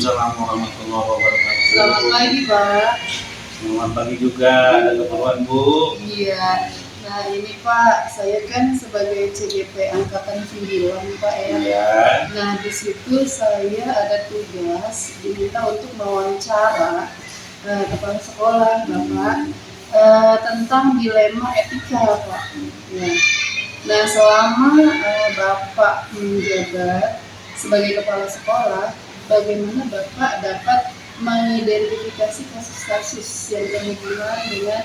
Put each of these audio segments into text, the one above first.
Waalaikumsalam warahmatullahi wabarakatuh. Selamat pagi, Pak. Selamat pagi juga. Ada keperluan, Bu? Iya. Nah, ini Pak, saya kan sebagai CGP Angkatan 9, Pak ya. Iya. Nah, di situ saya ada tugas diminta untuk mewawancara kepala sekolah, Bapak, tentang dilema etika, Pak. Ya. Nah, selama Bapak menjabat sebagai kepala sekolah, bagaimana Bapak dapat mengidentifikasi kasus-kasus yang berhubungan dengan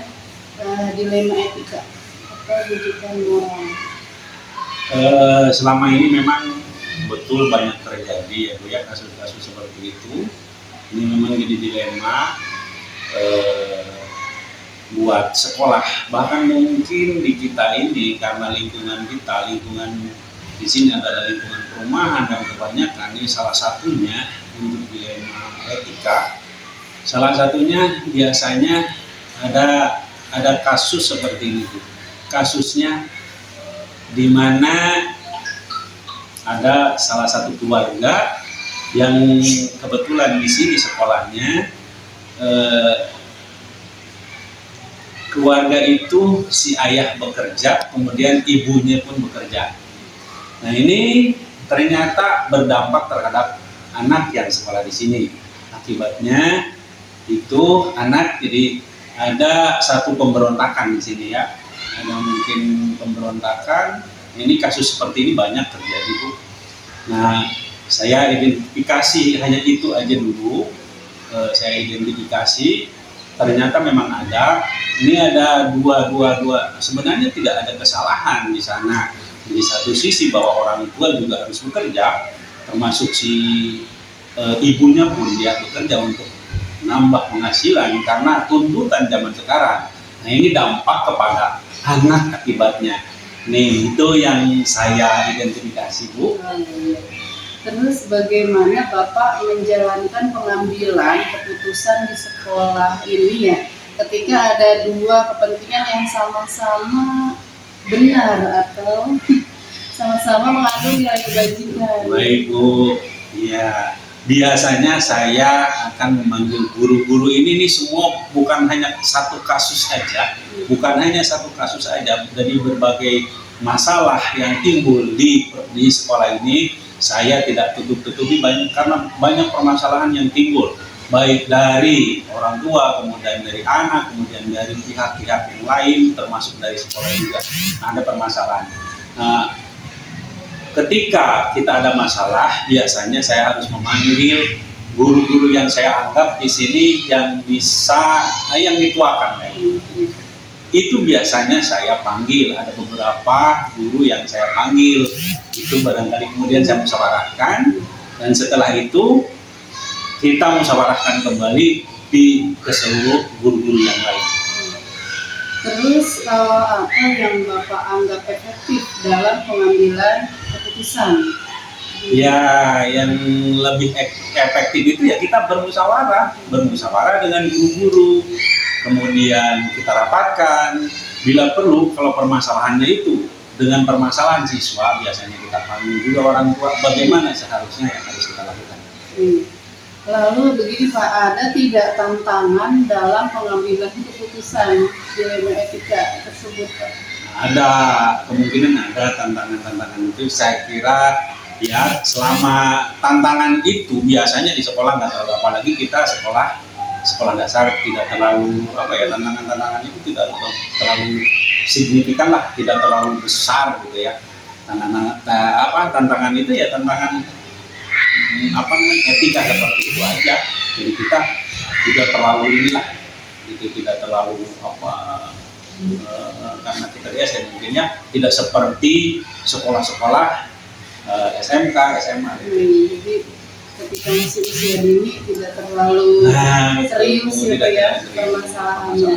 dilema etika atau rujukan moral? Selama ini memang betul banyak terjadi ya Bu ya, kasus-kasus seperti itu. Ini memang jadi dilema buat sekolah, bahkan mungkin di kita ini karena lingkungan kita, lingkungan di sini adalah lingkungan perumahan dan kebanyakan ini salah satunya untuk dilema etika. Salah satunya biasanya ada kasus seperti ini. Kasusnya di mana ada salah satu keluarga yang kebetulan di sini sekolahnya keluarga itu si ayah bekerja, kemudian ibunya pun bekerja. Nah ini ternyata berdampak terhadap anak yang sekolah di sini. Akibatnya itu anak jadi ada satu pemberontakan di sini ya. Ada mungkin pemberontakan. Ini kasus seperti ini banyak terjadi Bu. Nah saya identifikasi hanya itu aja dulu. Saya identifikasi. Ternyata memang ada. Ini ada dua. Sebenarnya tidak ada kesalahan di sana. Di satu sisi bahwa orang tua juga harus bekerja, termasuk si ibunya pun dia bekerja untuk menambah penghasilan karena tuntutan zaman sekarang. Nah ini dampak kepada anak akibatnya. Nih itu yang saya identifikasi Bu. Terus bagaimana Bapak menjalankan pengambilan keputusan di sekolah ini ya, ketika ada dua kepentingan yang sama-sama benar atau sama-sama mengandung nilai kebajikan? Baik Bu, ya biasanya saya akan memanggil guru-guru ini semua bukan hanya satu kasus saja, dari berbagai masalah yang timbul di sekolah ini. Saya tidak tutup-tutupi karena banyak permasalahan yang timbul, baik dari orang tua, kemudian dari anak, kemudian dari pihak-pihak yang lain, termasuk dari sekolah juga ada permasalahan. Nah, ketika kita ada masalah, biasanya saya harus memanggil guru-guru yang saya anggap di sini yang bisa, yang dituakan. Itu biasanya saya panggil, ada beberapa guru yang saya panggil, itu barangkali kemudian saya musyawarahkan, dan setelah itu kita musyawarahkan kembali ke seluruh guru-guru yang lain. Terus apa yang Bapak anggap efektif dalam pengambilan keputusan? Ya, yang lebih efektif itu ya kita bermusyawarah dengan guru-guru, kemudian kita rapatkan. Bila perlu, kalau permasalahannya itu dengan permasalahan siswa, biasanya kita panggil juga orang tua, bagaimana seharusnya yang harus kita lakukan. Lalu begini Pak, ada tidak tantangan dalam pengambilan keputusan dilema etika tersebut Pak? Ada, kemungkinan ada tantangan-tantangan itu. Saya kira ya selama tantangan itu biasanya di sekolah nggak terlalu, apalagi kita sekolah dasar tidak terlalu tantangan-tantangan itu tidak terlalu signifikan lah, tidak terlalu besar gitu ya. Tantangan itu ya tantangan etika seperti itu aja. Jadi kita tidak terlalu tidak terlalu karena kita lihat mungkinnya tidak seperti sekolah-sekolah SMK, SMA. Jadi ketika masih usia dini tidak terlalu serius gitu ya permasalahannya.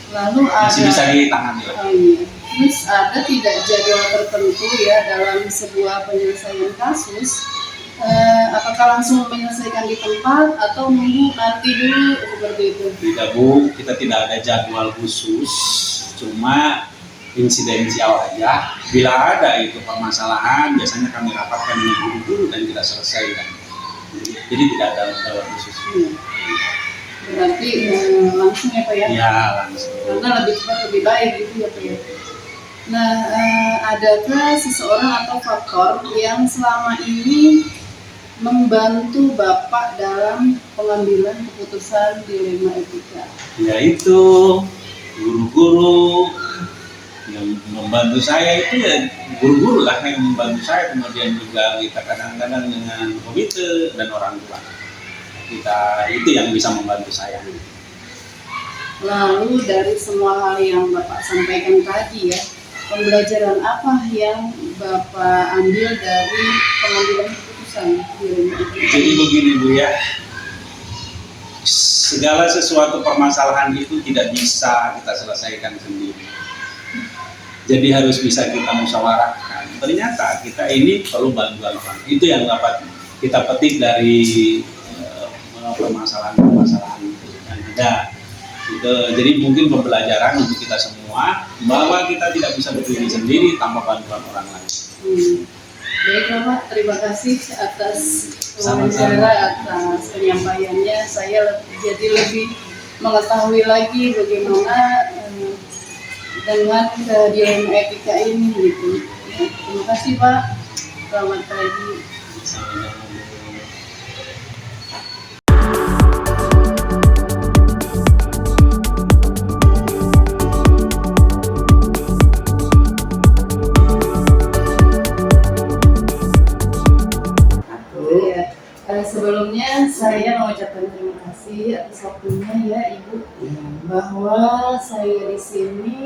Lalu masih bisa ditangani. Terus ada tidak jadwal tertentu ya dalam sebuah penyelesaian kasus? Apakah langsung menyelesaikan di tempat atau nunggu nanti dulu seperti itu? Tidak Bu, kita tidak ada jadwal khusus, cuma insidensial aja. Bila ada itu permasalahan, biasanya kami rapatkan dengan guru-guru dan kita selesaikan. Jadi tidak ada dawat khusus. Iya. Berarti langsung ya Pak ya? Ya langsung. Karena lebih cepat lebih baik gitu ya Pak ya. Nah, adakah seseorang atau faktor yang selama ini membantu Bapak dalam pengambilan keputusan dilema etika? Yaitu guru-guru yang membantu saya itu ya guru-guru lah yang membantu saya, kemudian juga kita kadang-kadang dengan komite dan orang tua kita itu yang bisa membantu saya. Lalu dari semua hal yang Bapak sampaikan tadi ya, pembelajaran apa yang Bapak ambil dari pengambilan keputusan dilema etika? Jadi begini Bu ya, segala sesuatu permasalahan itu tidak bisa kita selesaikan sendiri. Jadi harus bisa kita musyawarahkan. Ternyata kita ini perlu bantuan orang. Itu yang dapat kita petik dari permasalahan-permasalahan yang ada. Jadi mungkin pembelajaran untuk kita semua bahwa kita tidak bisa berdiri sendiri tanpa bantuan orang lain. Baiklah Pak, terima kasih atas wawancara, atas penyampaiannya. Saya jadi lebih mengetahui lagi bagaimana dengan dilema etika ini gitu. Terima kasih Pak. Selamat pagi. Sebelumnya saya mengucapkan terima kasih atas waktunya ya Ibu, bahwa saya di sini,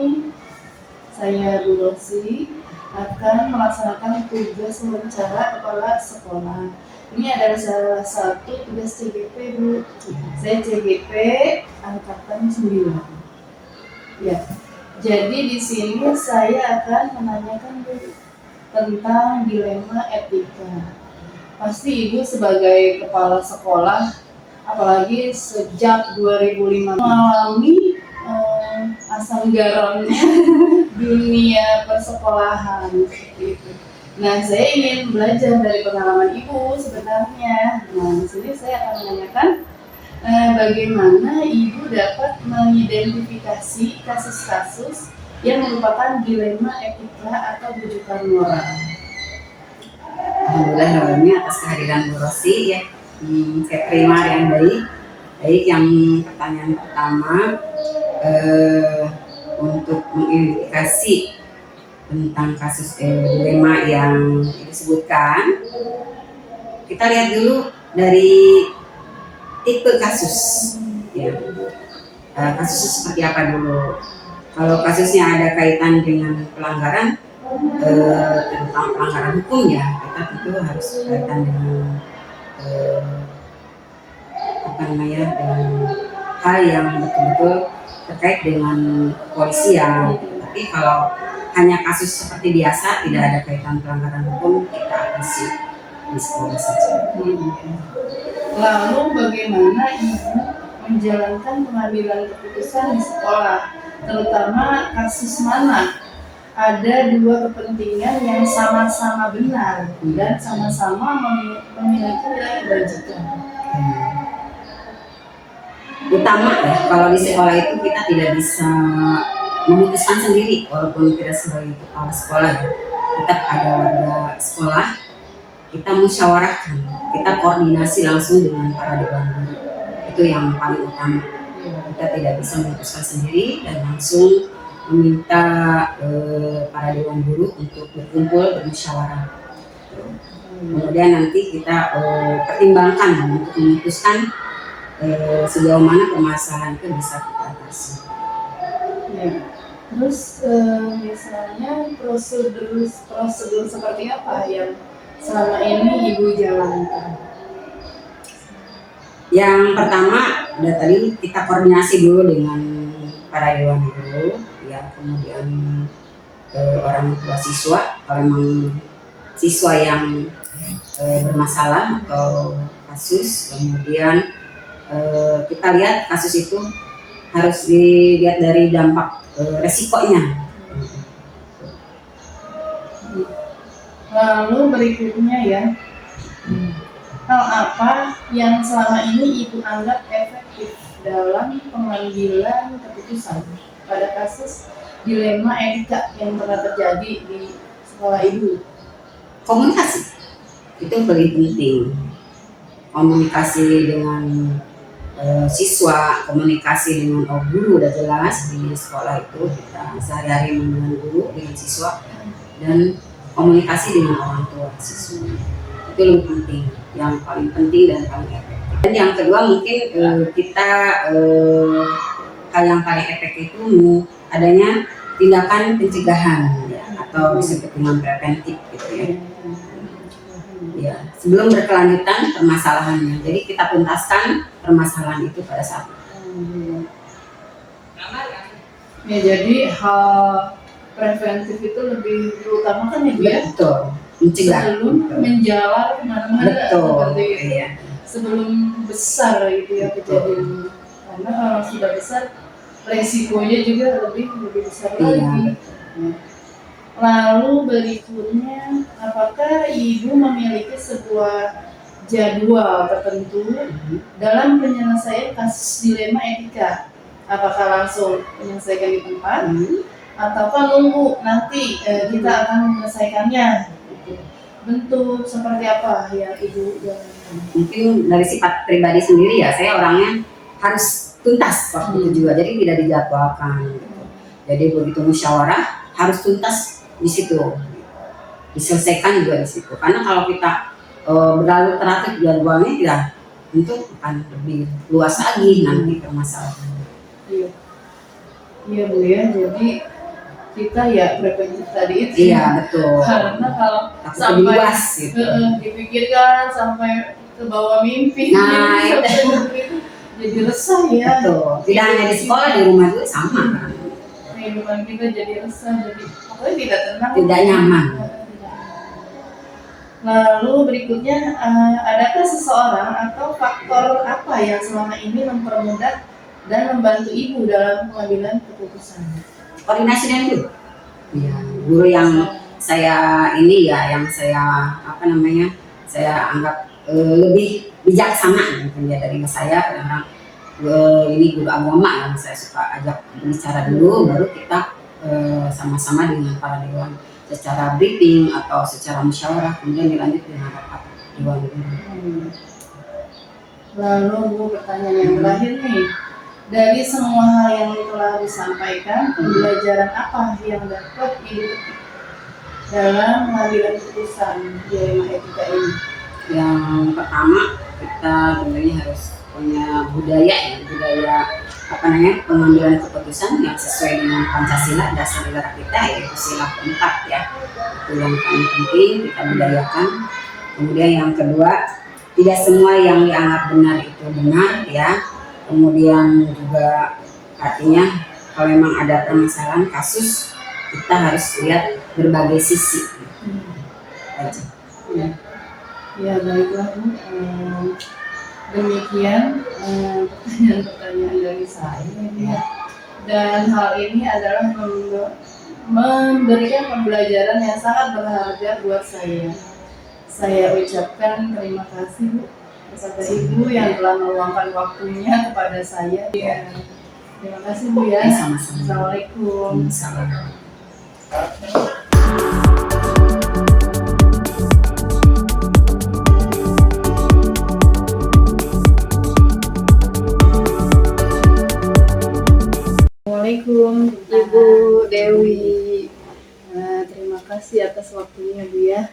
saya Bu Rosi akan melaksanakan tugas wawancara kepala sekolah. Ini adalah salah satu tugas CGP Bu. Saya CGP angkatan 9. Ya. Jadi di sini saya akan menanyakan Bu tentang dilema etika. Pasti Ibu sebagai kepala sekolah, apalagi sejak 2005 mengalami asam garamnya dunia persekolahan seperti itu. Nah, saya ingin belajar dari pengalaman Ibu sebenarnya. Nah, di sini saya akan menanyakan bagaimana Ibu dapat mengidentifikasi kasus-kasus yang merupakan dilema etika atau rujukan moral. Alhamdulillah awalnya atas kehadiran Bu Rosi ya, saya terima yang baik. Yang pertanyaan pertama untuk mengidentifikasi tentang kasus dilema yang disebutkan, kita lihat dulu dari tipe kasus ya. Kasusnya seperti apa dulu? Kalau kasusnya ada kaitan dengan pelanggaran tentang pelanggaran hukum ya, kita tentu harus berkaitan dengan dengan hal yang betul-betul terkait dengan kepolisian. Tapi kalau hanya kasus seperti biasa, tidak ada kaitan pelanggaran hukum, kita atasi di sekolah saja. Lalu bagaimana Ibu menjalankan pengambilan keputusan di sekolah, terutama kasus mana ada dua kepentingan yang sama-sama benar dan sama-sama memiliki kewajiban? Utama ya, kalau di sekolah itu kita tidak bisa memutuskan sendiri, walaupun kita sebagai kepala sekolah tetap ada warga sekolah, kita musyawarahkan, kita koordinasi langsung dengan para dewan guru. Itu yang paling utama. Kita tidak bisa memutuskan sendiri dan langsung meminta para dewan guru untuk berkumpul bermusyawarah. Kemudian nanti kita pertimbangkan untuk memutuskan sejauh mana permasalahan itu bisa kita atasi. Ya. Terus misalnya prosedur seperti apa yang selama ini Ibu jalankan? Yang pertama, tadi kita koordinasi dulu dengan para dewan guru, ya, kemudian orang tua siswa, kalau memang siswa yang bermasalah atau kasus, kemudian kita lihat kasus itu harus dilihat dari dampak resikonya. Lalu berikutnya ya, hal apa yang selama ini Ibu anggap efektif dalam pengambilan keputusan pada kasus dilema etika yang pernah terjadi di sekolah Ibu? Komunikasi itu yang paling penting. Komunikasi dengan siswa, komunikasi dengan guru udah jelas di sekolah itu kita sehari-hari dengan guru, dengan siswa, dan komunikasi dengan orang tua siswa itu lebih penting, yang paling penting dan paling efektif. Dan yang kedua mungkin kita hal yang paling efektif itu adanya tindakan pencegahan ya, atau disebut dengan preventif gitu ya. Ya, sebelum berkelanjutan permasalahannya. Jadi kita tuntaskan permasalahan itu pada saat itu. Ya, jadi hal preventif itu lebih diutamakan ya Bu ya? Betul, mencegah. Sebelum menjalar kemana-mana. Betul, seperti itu. iya. Sebelum besar gitu ya kejadian. Karena kalau sudah besar resikonya juga lebih besar Iya, lagi. betul. Lalu berikutnya, apakah Ibu memiliki sebuah jadwal tertentu dalam penyelesaian kasus dilema etika? Apakah langsung menyelesaikan di tempat, ataukah nunggu nanti kita akan menyelesaikannya? Bentuk seperti apa yang Ibu jalankan? Mungkin dari sifat pribadi sendiri ya, saya orangnya harus tuntas waktu itu juga, jadi tidak dijadwalkan. Jadi begitu musyawarah harus tuntas di situ, diselesaikan juga di situ. Karena kalau kita berlalu teratur jadwalnya, ya tentu akan lebih luas lagi nanti permasalahannya. Iya, iya Bu ya. Jadi kita ya preventif tadi itu. Iya betul. Karena kalau Takut sampai lebih luas gitu. dipikirkan sampai ke bawah mimpi, Nah, jadi resah ya. Betul. Tidak hanya di sekolah, di rumah juga sama kan. Kehidupan kita jadi resah, jadi pokoknya tidak tenang, Tidak nyaman. Lalu berikutnya, adakah seseorang atau faktor apa yang selama ini mempermudah dan membantu Ibu dalam pengambilan keputusan? Koordinasi dengan guru. Ya, guru yang saya ini ya, yang saya saya anggap lebih bijaksana mungkin ya dari saya. Kadang-kadang ini guru agama yang saya suka ajak bicara dulu, baru kita sama-sama dengan para dewan secara briefing atau secara musyawarah, kemudian dilanjut dengan rapat dewan guru. Lalu Bu, pertanyaan yang terakhir nih, dari semua hal yang telah disampaikan, pembelajaran apa yang dapat Ibu petik dalam mengambil keputusan dilema etika ini? Yang pertama, kita tentunya harus punya budaya pengambilan keputusan yang sesuai dengan Pancasila, dasar negara kita, yaitu sila keempat ya. Itu yang paling penting kita budayakan. Kemudian yang kedua, tidak semua yang dianggap benar itu benar ya. Kemudian juga artinya kalau memang ada permasalahan kasus, kita harus lihat berbagai sisi. Aja. Ya baiklah Bu, demikian pertanyaan-pertanyaan dari saya ya. Dan hal ini adalah memberikan pembelajaran yang sangat berharga buat saya. Saya ucapkan terima kasih Bu kepada Ibu yang telah meluangkan waktunya kepada saya. Ya. Terima kasih Bu ya. Sama-sama. Assalamualaikum. Salam. Assalamualaikum Ibu Dewi. Terima kasih atas waktunya Bu ya.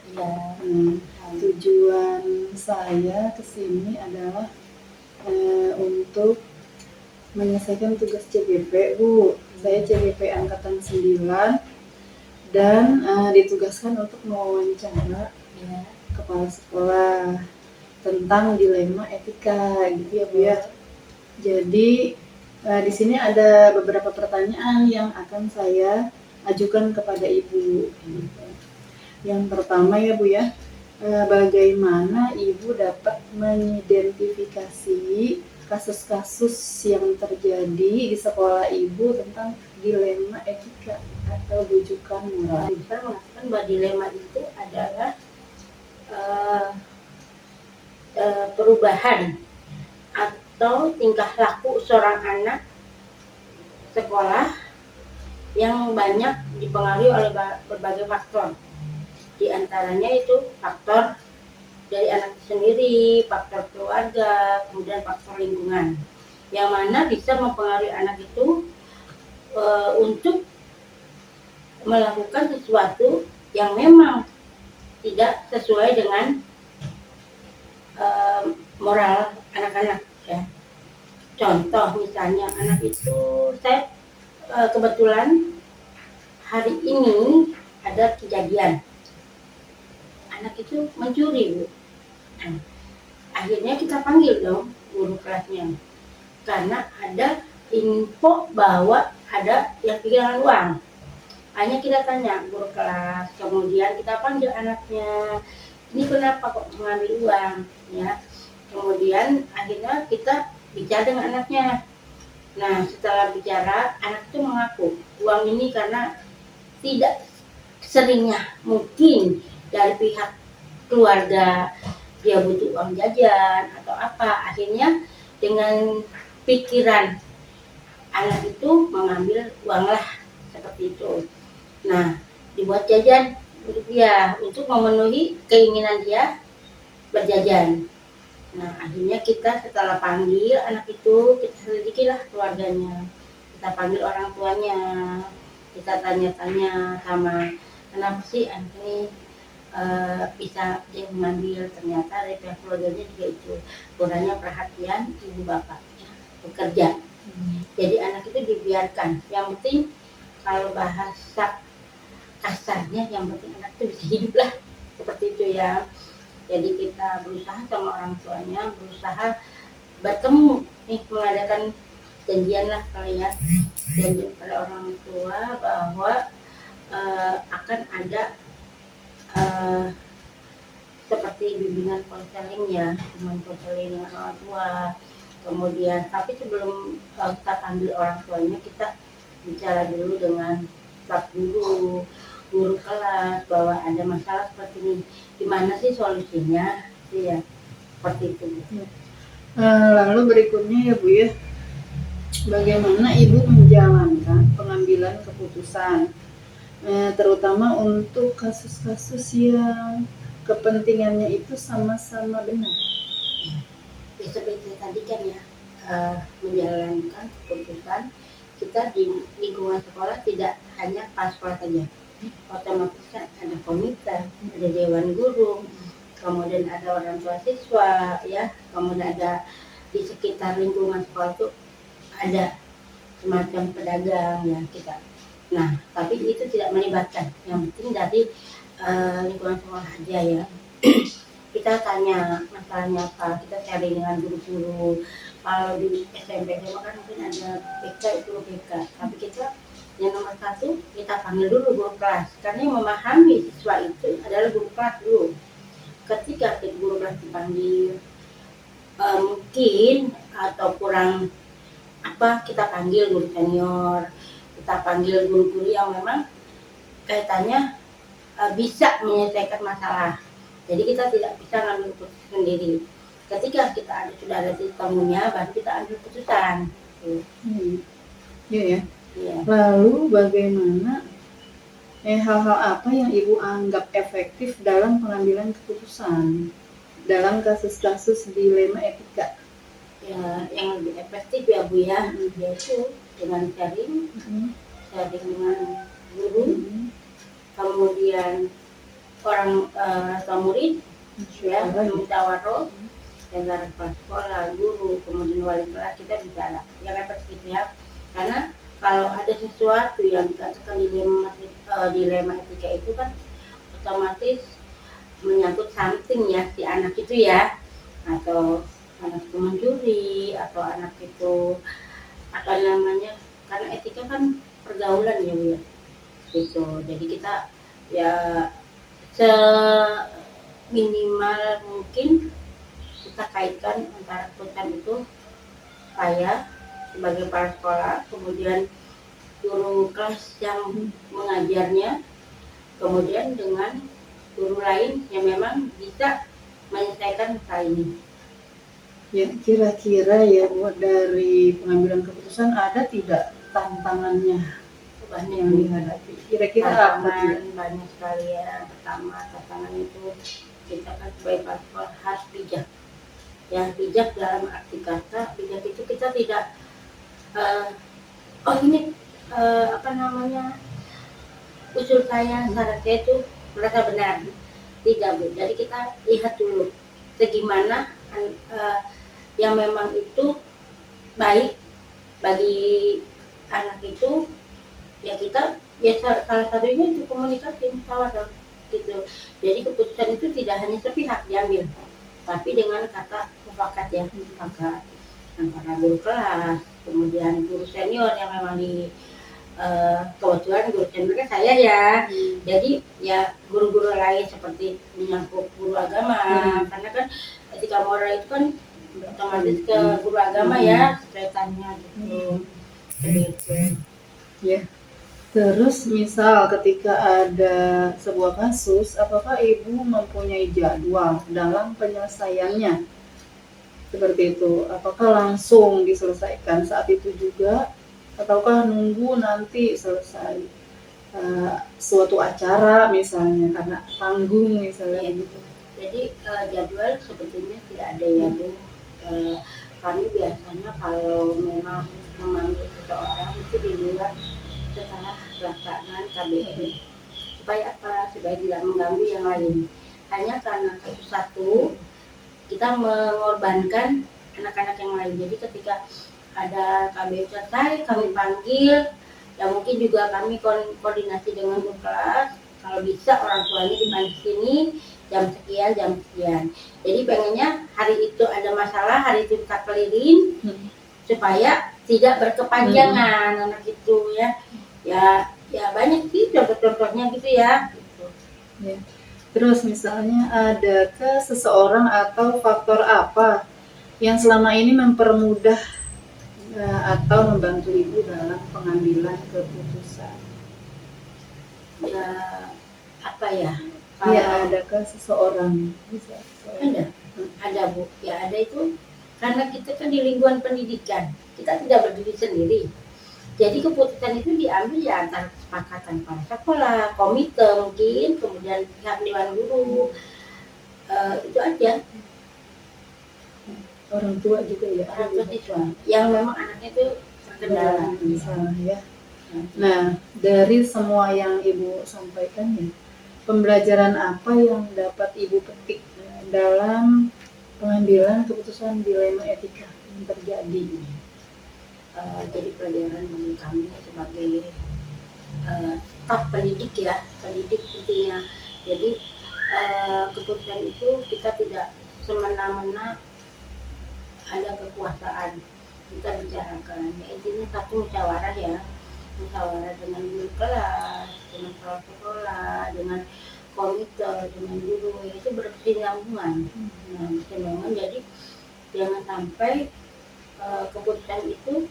Tujuan saya ke sini adalah untuk menyelesaikan tugas CBP Bu. Saya CBP Angkatan 9 dan ditugaskan untuk mewawancara kepala sekolah tentang dilema etika gitu ya Bu ya. Jadi di sini ada beberapa pertanyaan yang akan saya ajukan kepada Ibu. Yang pertama ya Bu ya, bagaimana Ibu dapat mengidentifikasi kasus-kasus yang terjadi di sekolah Ibu tentang dilema etika atau rujukan moral? Kita mengatakan bahwa dilema itu adalah perubahan atau tingkah laku seorang anak sekolah yang banyak dipengaruhi oleh berbagai faktor. Di antaranya itu faktor dari anak sendiri, faktor keluarga, kemudian faktor lingkungan, yang mana bisa mempengaruhi anak itu untuk melakukan sesuatu yang memang tidak sesuai dengan moral anak-anak ya. Contoh misalnya anak itu, saya kebetulan hari ini ada kejadian anak itu mencuri, Bu. Nah, akhirnya kita panggil dong guru kelasnya karena ada info bahwa ada yang kehilangan uang. Hanya kita tanya guru kelas, kemudian kita panggil anaknya, ini kenapa kok mengambil uang ya. Kemudian akhirnya kita bicara dengan anaknya. Nah, setelah bicara, anak itu mengaku uang ini karena tidak seringnya mungkin dari pihak keluarga dia butuh uang jajan atau apa, akhirnya dengan pikiran anak itu mengambil uang lah seperti itu. Nah, dibuat jajan untuk dia, untuk memenuhi keinginan dia berjajan. Nah, akhirnya kita setelah panggil anak itu, kita selidikilah keluarganya, kita panggil orang tuanya, kita tanya-tanya sama kenapa sih anak ini bisa dia mengambil. Ternyata dari pihak keluarganya juga itu kurangnya perhatian ibu bapaknya bekerja. Jadi anak itu dibiarkan, yang penting kalau bahasa kasarnya yang penting anak itu bisa hidup lah, seperti itu ya. Jadi kita berusaha sama orang tuanya, berusaha bertemu nih, mengadakan janjian lah kali ya, janji pada orang tua bahwa akan ada seperti bimbingan konseling ya, dengan konseling dengan orang tua. Kemudian tapi sebelum kita panggil orang tuanya, kita bicara dulu dengan staf guru kelas bahwa ada masalah seperti ini, gimana sih solusinya, ya seperti itu. Lalu berikutnya ya Bu ya, bagaimana Ibu menjalankan pengambilan keputusan, terutama untuk kasus-kasus yang kepentingannya itu sama-sama benar. Ya, seperti tadi kan ya, menjalankan keputusan kita di lingkungan sekolah tidak hanya kepala sekolah saja, otomatis kan ada komite, ada dewan guru, kemudian ada orang tua siswa ya, kemudian ada di sekitar lingkungan sekolah itu ada semacam pedagang ya kita. Nah, tapi itu tidak melibatkan, yang penting dari lingkungan sekolah aja ya. Kita tanya masalahnya apa, kita cari dengan guru-guru. Kalau di SMP SMA kan mungkin ada BK, guru BK, tapi kita yang nomor satu kita panggil dulu guru kelas, karena yang memahami siswa itu adalah guru kelas dulu. Ketika guru kelas dipanggil mungkin atau kurang apa, kita panggil guru senior, kita panggil guru-guru yang memang kaitannya bisa menyelesaikan masalah. Jadi kita tidak bisa ngambil keputusan sendiri. Ketika kita sudah ada temunya, baru kita ambil keputusan. Iya ya. Iya. Lalu bagaimana hal-hal apa yang Ibu anggap efektif dalam pengambilan keputusan dalam kasus-kasus dilema etika? Ya, yang lebih efektif ya Bu ya, yaitu dengan sharing dengan guru, kemudian orang tua murid, ya, musyawarah dengan kepala sekolah, guru, kemudian wali kelas, kita bicara yang efektif ya. Karena kalau ada sesuatu yang dikatakan dilema etika itu kan otomatis menyangkut something ya, si anak itu ya, atau anak itu mencuri, atau anak itu apa namanya, karena etika kan pergaulan ya Bu ya, gitu. Jadi kita ya seminimal mungkin kita kaitkan antara keputusan itu saya sebagai kepala sekolah, kemudian guru kelas yang mengajarnya, kemudian dengan guru lain yang memang bisa menyelesaikan masalah ini. Ya, kira-kira ya buat dari pengambilan keputusan ada tidak tantangannya yang dihadapi? Kira-kira apa Tantangan tuh? banyak sekali ya. Pertama, tantangan itu kita kan sebagai parpol harus bijak. Ya, bijak dalam arti kata, bijak itu kita tidak oh ini apa namanya, usul saya, saran saya itu merasa benar. Tidak, Bu. Jadi kita lihat dulu bagaimana yang memang itu baik bagi anak itu, ya kita ya salah satunya itu komunikasi musyawarah gitu. Jadi keputusan itu tidak hanya sepihak diambil, tapi dengan kata mufakat ya, mufakat antara guru kelas, kemudian guru senior yang memang di kebetulan guru seniornya saya ya. Jadi ya guru-guru lain seperti menyangkut guru agama, karena kan ketika moral itu kan otomatis ke guru agama ya kaitannya gitu. Gitu. Ya. Terus misal ketika ada sebuah kasus, apakah ibu mempunyai jadwal dalam penyelesaiannya? Seperti itu. Apakah langsung diselesaikan saat itu juga, ataukah nunggu nanti selesai suatu acara misalnya karena panggung misalnya gitu? Jadi jadwal sebetulnya tidak ada ya Bu. Kami biasanya kalau memang memanggil seseorang itu di luar setelah pelaksanaan KBM, supaya apa? Supaya tidak mengganggu yang lain. Hanya karena kasus satu kita mengorbankan anak-anak yang lain. Jadi ketika ada KBM selesai kami panggil, ya mungkin juga kami koordinasi dengan guru kelas, kalau bisa orang tuanya dipanggil sini jam sekian. Jadi pengennya hari itu ada masalah, hari itu kita kelirin supaya tidak berkepanjangan anak itu ya. Ya banyak sih contoh-contohnya gitu ya. Gitu. Ya. Terus misalnya adakah seseorang atau faktor apa yang selama ini mempermudah atau membantu ibu dalam pengambilan keputusan? Ya apa ya? Ya, adakah seseorang? Bisa seseorang. Ada Bu. Ya ada itu karena kita kan di lingkungan pendidikan, kita tidak berdiri sendiri. Jadi keputusan itu diambil ya antara kesepakatan para sekolah, komite mungkin, kemudian pihak dewan guru, itu aja. Orang tua juga ya. Orang tua siswa yang memang anaknya itu terkendala. Misalnya ya. Nah, dari semua yang ibu sampaikan ya, pembelajaran apa yang dapat ibu petik dalam pengambilan keputusan dilema etika yang terjadi? Jadi pelajaran bagi kami sebagai staf pendidik ya, pendidik intinya. Jadi keputusan itu kita tidak semena-mena ada kekuasaan, kita bicarakan. Ya, intinya satu musyawarah ya, musyawarah dengan guru kelas, dengan kepala sekolah, dengan komite, dengan guru, itu berkesinambungan. Nah, berkesinambungan. Jadi jangan sampai keputusan itu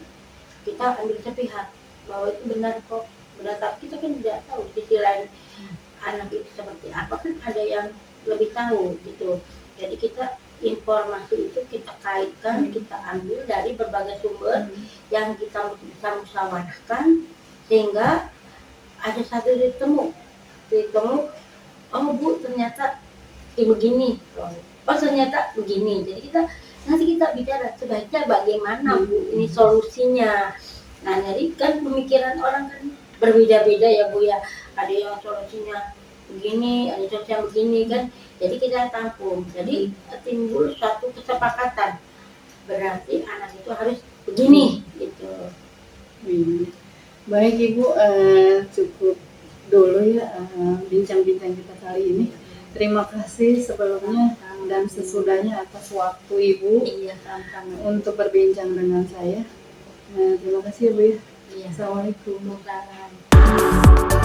kita ambil sepihak bahwa itu benar kok, benar, tapi kita kan tidak tahu sisi lain anak itu seperti apa, kan ada yang lebih tahu gitu. Jadi kita informasi itu kita kaitkan, kita ambil dari berbagai sumber yang kita bisa musyawarahkan sehingga ada satu ditemu, oh Bu ternyata begini, oh ternyata begini. Jadi nanti kita bicara sebaiknya bagaimana Bu ini solusinya. Nah jadi kan pemikiran orang kan berbeda-beda ya Bu ya, ada yang solusinya begini, ada solusinya begini kan. Jadi kita tampung, jadi timbul suatu kesepakatan, berarti anak itu harus begini gitu. Baik Ibu, cukup dulu ya bincang-bincang kita kali ini. Terima kasih sebelumnya dan sesudahnya atas waktu Ibu untuk berbincang dengan saya. Terima kasih ya Bu ya. Iya. Assalamualaikum. Bukan.